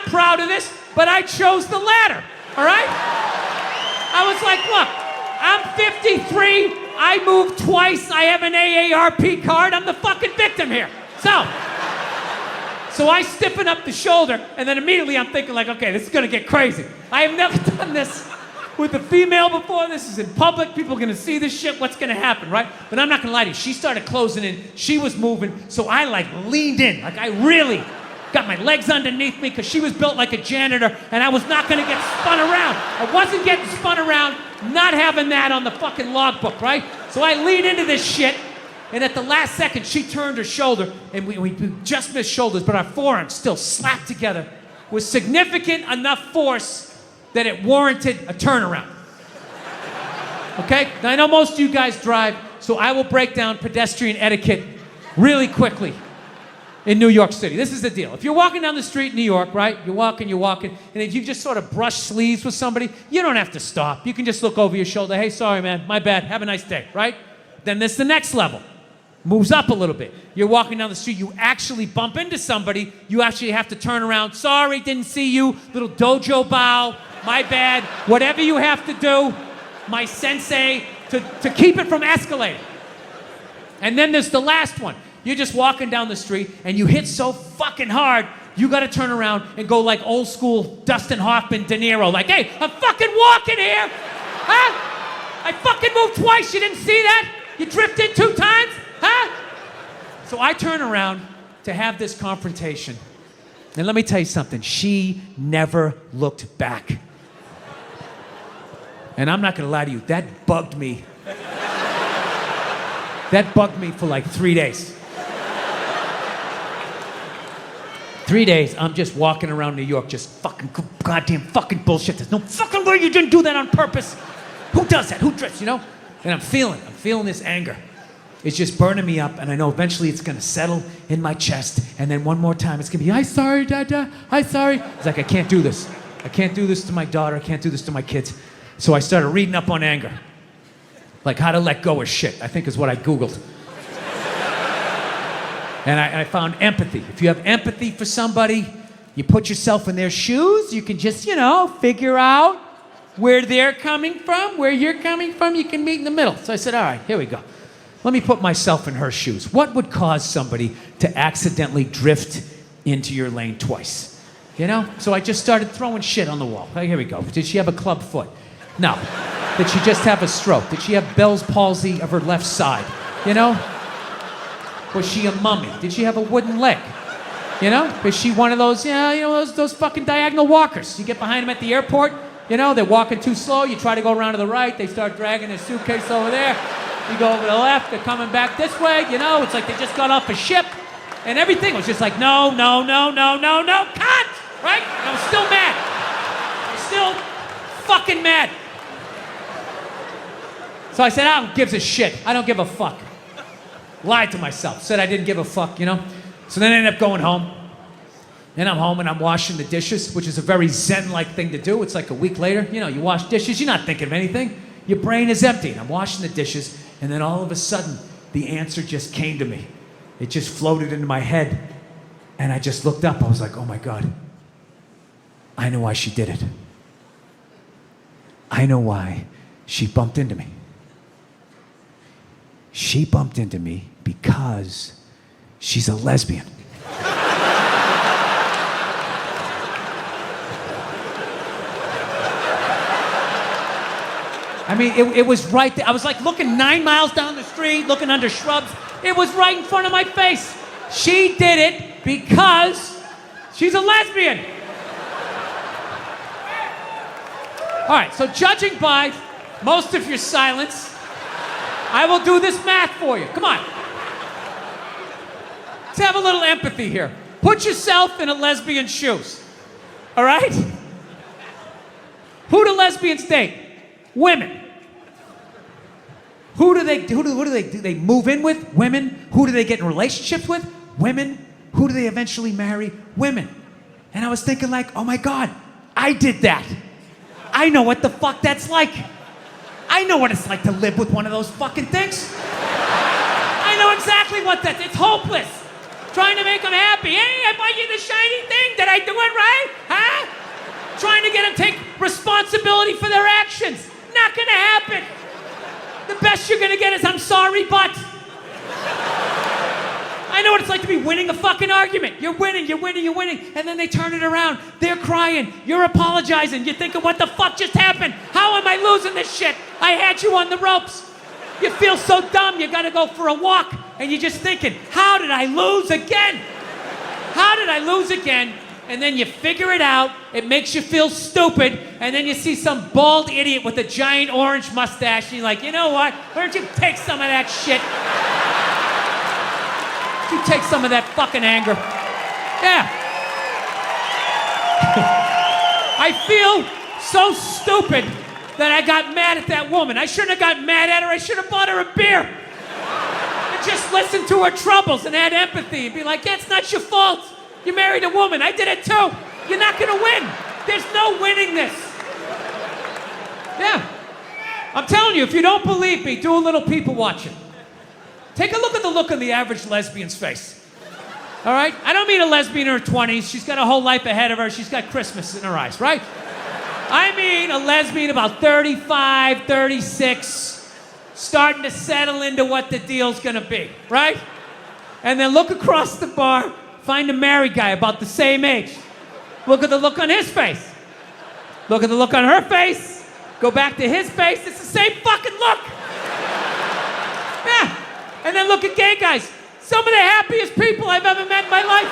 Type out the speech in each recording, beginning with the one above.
proud of this, but I chose the latter, all right? I was like, look, I'm 53, I moved twice, I have an AARP card, I'm the fucking victim here. So I stiffen up the shoulder, and then immediately I'm thinking like, okay, this is gonna get crazy. I have never done this with a female before. This is in public, people are gonna see this shit, what's gonna happen, right? But I'm not gonna lie to you, she started closing in, she was moving, so I like leaned in, like I really got my legs underneath me, because she was built like a janitor, and I was not gonna get spun around. I wasn't getting spun around, not having that on the fucking logbook, right? So I leaned into this shit, and at the last second, she turned her shoulder, and we just missed shoulders, but our forearms still slapped together with significant enough force that it warranted a turnaround. Okay? Now, I know most of you guys drive, so I will break down pedestrian etiquette really quickly in New York City. This is the deal. If you're walking down the street in New York, right? You're walking, and if you just sort of brush sleeves with somebody, you don't have to stop. You can just look over your shoulder. Hey, sorry, man. My bad. Have a nice day, right? Then there's the next level. Moves up a little bit. You're walking down the street, you actually bump into somebody, you actually have to turn around. Sorry, didn't see you. Little dojo bow. My bad. Whatever you have to do, my sensei, to keep it from escalating. And then there's the last one. You're just walking down the street and you hit so fucking hard, you gotta turn around and go like old school Dustin Hoffman, De Niro, like, hey, I'm fucking walking here! Huh? I fucking moved twice, you didn't see that? You drifted 2 times? Huh? So I turn around to have this confrontation. And let me tell you something, she never looked back. And I'm not gonna lie to you, that bugged me. That bugged me for like 3 days. 3 days, I'm just walking around New York, just fucking goddamn fucking bullshit. There's no fucking way you didn't do that on purpose. Who does that? Who drifts, you know? And I'm feeling this anger. It's just burning me up, and I know eventually it's gonna settle in my chest, and then one more time it's gonna be, I'm sorry, Dada, I'm sorry. It's like, I can't do this. I can't do this to my daughter, I can't do this to my kids. So I started reading up on anger. Like how to let go of shit, I think is what I Googled. And I found empathy. If you have empathy for somebody, you put yourself in their shoes, you can just, figure out where they're coming from, where you're coming from, you can meet in the middle. So I said, all right, here we go. Let me put myself in her shoes. What would cause somebody to accidentally drift into your lane twice? So I just started throwing shit on the wall. Hey, here we go. Did she have a club foot? No. Did she just have a stroke? Did she have Bell's palsy of her left side? Was she a mummy? Did she have a wooden leg? Was she one of those, those fucking diagonal walkers? You get behind them at the airport, they're walking too slow, you try to go around to the right, they start dragging their suitcase over there. You go over to the left, they're coming back this way, it's like they just got off a ship, and everything was just like, no, cut! Right? And I was still mad. I was still fucking mad. So I said, I don't give a shit. I don't give a fuck. Lied to myself, said I didn't give a fuck, So then I ended up going home. And I'm home and I'm washing the dishes, which is a very Zen-like thing to do. It's like a week later, you wash dishes, you're not thinking of anything. Your brain is empty. And I'm washing the dishes, and then all of a sudden, the answer just came to me. It just floated into my head. And I just looked up, I was like, oh my God. I know why she did it. I know why she bumped into me. She bumped into me because she's a lesbian. I mean, it was right there. I was like looking 9 miles down the street, looking under shrubs. It was right in front of my face. She did it because she's a lesbian. All right, so judging by most of your silence, I will do this math for you. Come on. Let's have a little empathy here. Put yourself in a lesbian's shoes. All right? Who do lesbians date? Women. Who do they move in with? Women. Who do they get in relationships with? Women. Who do they eventually marry? Women. And I was thinking like, oh my God, I did that. I know what the fuck that's like. I know what it's like to live with one of those fucking things. I know exactly what that's, it's hopeless. Trying to make them happy. Hey, I bought you the shiny thing. Did I do it right? Huh? to take responsibility for their actions. Not going to happen. The best you're going to get is, I'm sorry, but. I know what it's like to be winning a fucking argument. You're winning. And then they turn it around. They're crying. You're apologizing. You're thinking, what the fuck just happened? How am I losing this shit? I had you on the ropes. You feel so dumb. You got to go for a walk. And you're just thinking, how did I lose again? How did I lose again? And then you figure it out. It makes you feel stupid. And then you see some bald idiot with a giant orange mustache. And you're like, you know what? Why don't you take some of that shit? You take some of that fucking anger. Yeah. I feel so stupid that I got mad at that woman. I shouldn't have got mad at her. I should have bought her a beer. And just listened to her troubles and had empathy and be like, yeah, it's not your fault. You married a woman. I did it too. You're not going to win. There's no winning this. Yeah. I'm telling you, if you don't believe me, do a little people watching. Take a look at the look on the average lesbian's face. All right? I don't mean a lesbian in her 20s. She's got a whole life ahead of her. She's got Christmas in her eyes, right? I mean a lesbian about 35, 36, starting to settle into what the deal's gonna be, right? And then look across the bar, find a married guy about the same age. Look at the look on his face. Look at the look on her face. Go back to his face. It's the same fucking look. Yeah. And then look at gay guys. Some of the happiest people I've ever met in my life.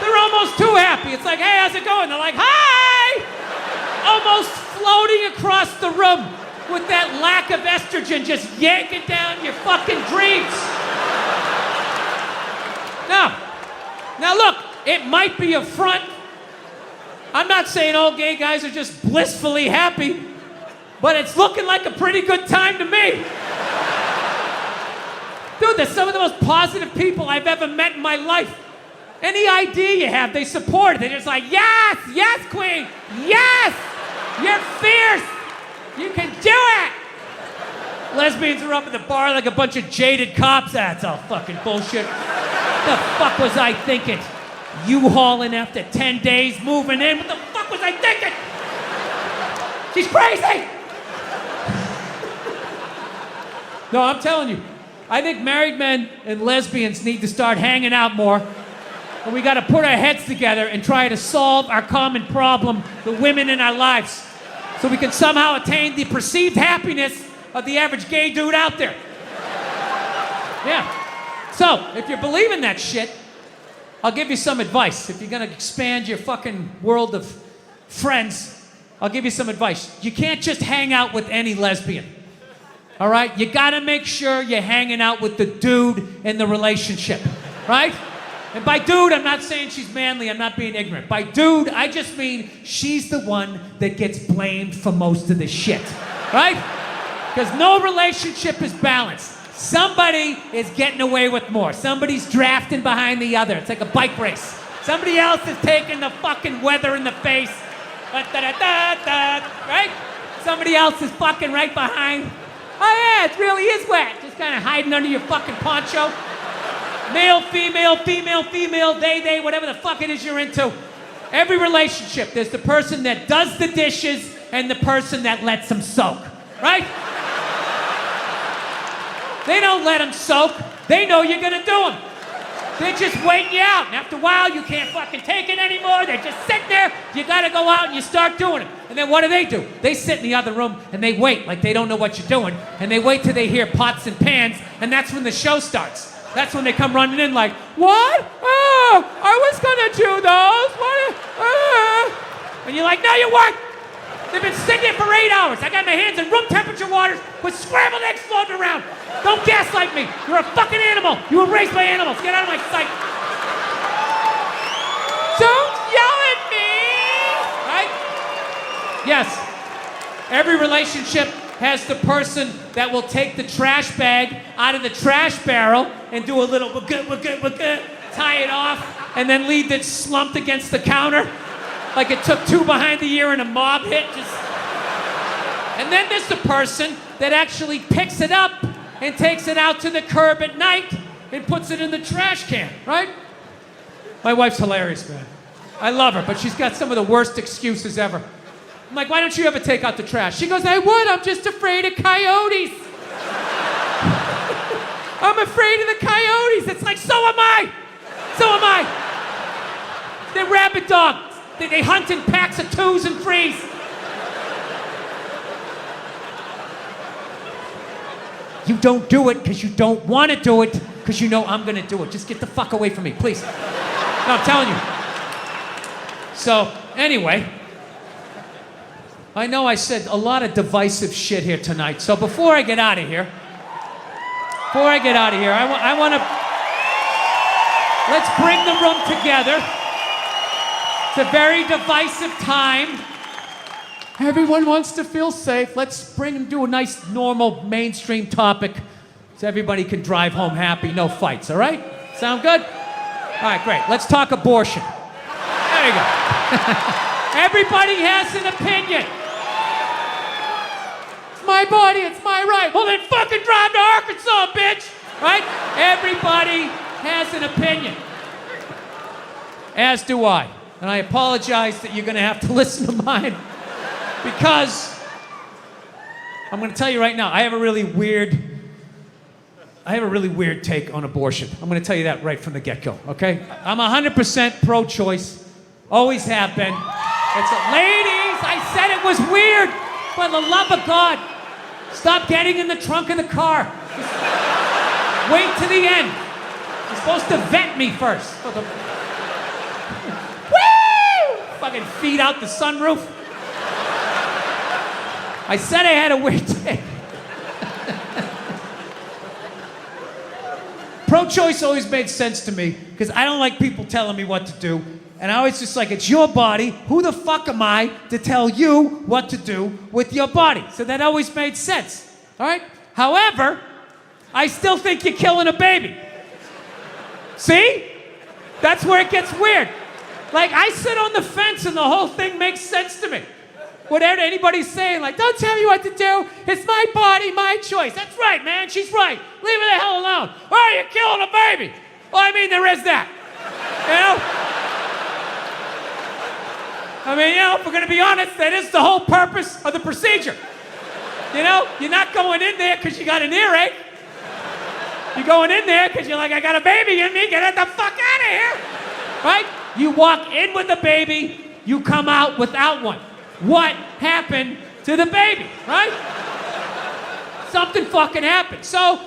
They're almost too happy. It's like, hey, how's it going? They're like, hi! Almost floating across the room with that lack of estrogen just yanking down your fucking dreams. Now look, it might be a front. I'm not saying all gay guys are just blissfully happy, but it's looking like a pretty good time to me. Dude, they're some of the most positive people I've ever met in my life. Any idea you have, they support it. They're just like, yes, yes, queen, yes, you're fierce, you can do it. Lesbians are up at the bar like a bunch of jaded cops. That's all fucking bullshit. What the fuck was I thinking? U-hauling after 10 days, moving in. What the fuck was I thinking? She's crazy. No, I'm telling you. I think married men and lesbians need to start hanging out more. And we got to put our heads together and try to solve our common problem, the women in our lives, so we can somehow attain the perceived happiness of the average gay dude out there. Yeah. So, if you're believing that shit, I'll give you some advice. If you're going to expand your fucking world of friends, I'll give you some advice. You can't just hang out with any lesbian. All right? You got to make sure you're hanging out with the dude in the relationship. Right? And by dude, I'm not saying she's manly. I'm not being ignorant. By dude, I just mean she's the one that gets blamed for most of the shit. Right? Because no relationship is balanced. Somebody is getting away with more. Somebody's drafting behind the other. It's like a bike race. Somebody else is taking the fucking weather in the face. Right? Somebody else is fucking right behind. Oh yeah, it really is wet. Just kind of hiding under your fucking poncho. Male, female, they, whatever the fuck it is you're into. Every relationship, there's the person that does the dishes and the person that lets them soak. Right? They don't let them soak. They know you're gonna do them. They're just waiting you out. And after a while, you can't fucking take it anymore. They're just sitting there. You gotta go out and you start doing it. And then what do? They sit in the other room and they wait like they don't know what you're doing. And they wait till they hear pots and pans. And that's when the show starts. That's when they come running in like, what? Oh, I was gonna do those. What? And you're like, no, you weren't. They've been sitting there for 8 hours. I got my hands in room temperature waters with scrambled eggs floating around. Don't gaslight me. You're a fucking animal. You were raised by animals. Get out of my sight. Don't yell at me. Right? Yes. Every relationship has the person that will take the trash bag out of the trash barrel and do a little tie it off, and then leave it slumped against the counter like it took two behind the ear and a mob hit. And then there's the person that actually picks it up and takes it out to the curb at night and puts it in the trash can, right? My wife's hilarious, man. I love her, but she's got some of the worst excuses ever. I'm like, why don't you ever take out the trash? She goes, I would, I'm just afraid of coyotes. I'm afraid of the coyotes. It's like, so am I. So am I. They're rabid dogs. They hunt in packs of 2s and 3s. You don't do it because you don't want to do it because you know I'm going to do it. Just get the fuck away from me, please. No, I'm telling you. So, anyway, I know I said a lot of divisive shit here tonight. So before I get out of here, I want to... Let's bring the room together. It's a very divisive time. Everyone wants to feel safe. Let's bring and do a nice, normal, mainstream topic so everybody can drive home happy, no fights, all right? Sound good? All right, great. Let's talk abortion. There you go. Everybody has an opinion. It's my body, it's my right. Well, then fucking drive to Arkansas, bitch, right? Everybody has an opinion. As do I. And I apologize that you're going to have to listen to mine. Because I'm going to tell you right now, I have a really weird take on abortion. I'm going to tell you that right from the get-go, okay? I'm 100% pro-choice. Always have been. Ladies, I said it was weird. For the love of God, stop getting in the trunk of the car. Just wait to the end. You're supposed to vet me first. Woo! Fucking feed out the sunroof. I said I had a weird take. Pro-choice always made sense to me because I don't like people telling me what to do. And I was just like, it's your body. Who the fuck am I to tell you what to do with your body? So that always made sense. All right? However, I still think you're killing a baby. See? That's where it gets weird. Like, I sit on the fence and the whole thing makes sense to me. Whatever anybody's saying, like, don't tell me what to do. It's my body, my choice. That's right, man. She's right. Leave her the hell alone. Oh, you're killing a baby. Well, I mean, there is that. You know? I mean, you know, if we're going to be honest, that is the whole purpose of the procedure. You know? You're not going in there because you got an earache. You're going in there because you're like, I got a baby in me. Get the fuck out of here. Right? You walk in with a baby. You come out without one. What happened to the baby, right? Something fucking happened. So,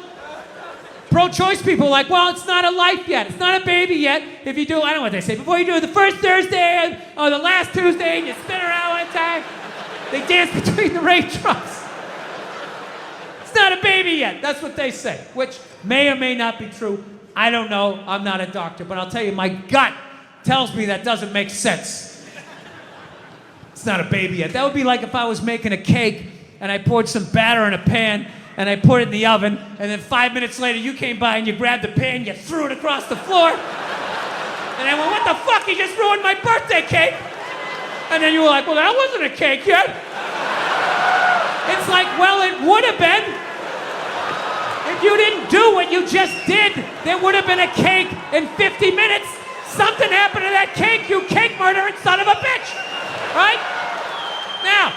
pro-choice people are like, well, it's not a life yet. It's not a baby yet. If you do, I don't know what they say, before you do it the first Thursday or the last Tuesday and you spin around one time, they dance between the raindrops. It's not a baby yet. That's what they say, which may or may not be true. I don't know. I'm not a doctor, but I'll tell you, my gut tells me that doesn't make sense. It's not a baby yet. That would be like if I was making a cake and I poured some batter in a pan and I put it in the oven and then 5 minutes later you came by and you grabbed the pan, you threw it across the floor and I went, what the fuck, you just ruined my birthday cake. And then you were like, well, that wasn't a cake yet. It's like, well, it would have been. If you didn't do what you just did, there would have been a cake in 50 minutes. Something happened to that cake, you cake murdering son of a bitch. Right? Now,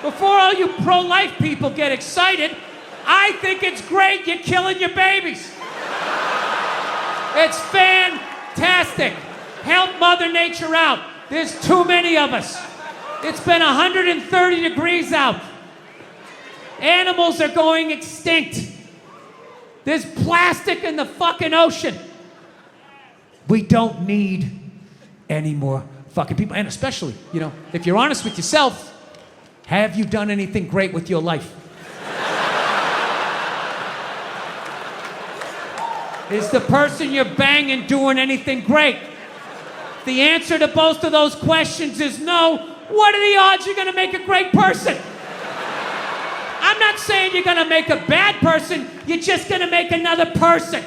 before all you pro-life people get excited, I think it's great you're killing your babies. It's fantastic. Help Mother Nature out. There's too many of us. It's been 130 degrees out. Animals are going extinct. There's plastic in the fucking ocean. We don't need any more fucking people. And especially, you know, if you're honest with yourself, have you done anything great with your life? Is the person you're banging doing anything great? The answer to both of those questions is no. What are the odds you're going to make a great person? I'm not saying you're going to make a bad person. You're just going to make another person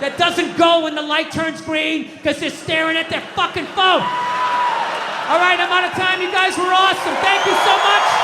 that doesn't go when the light turns green because they're staring at their fucking phone. All right, I'm out of time. You guys were awesome. Thank you so much.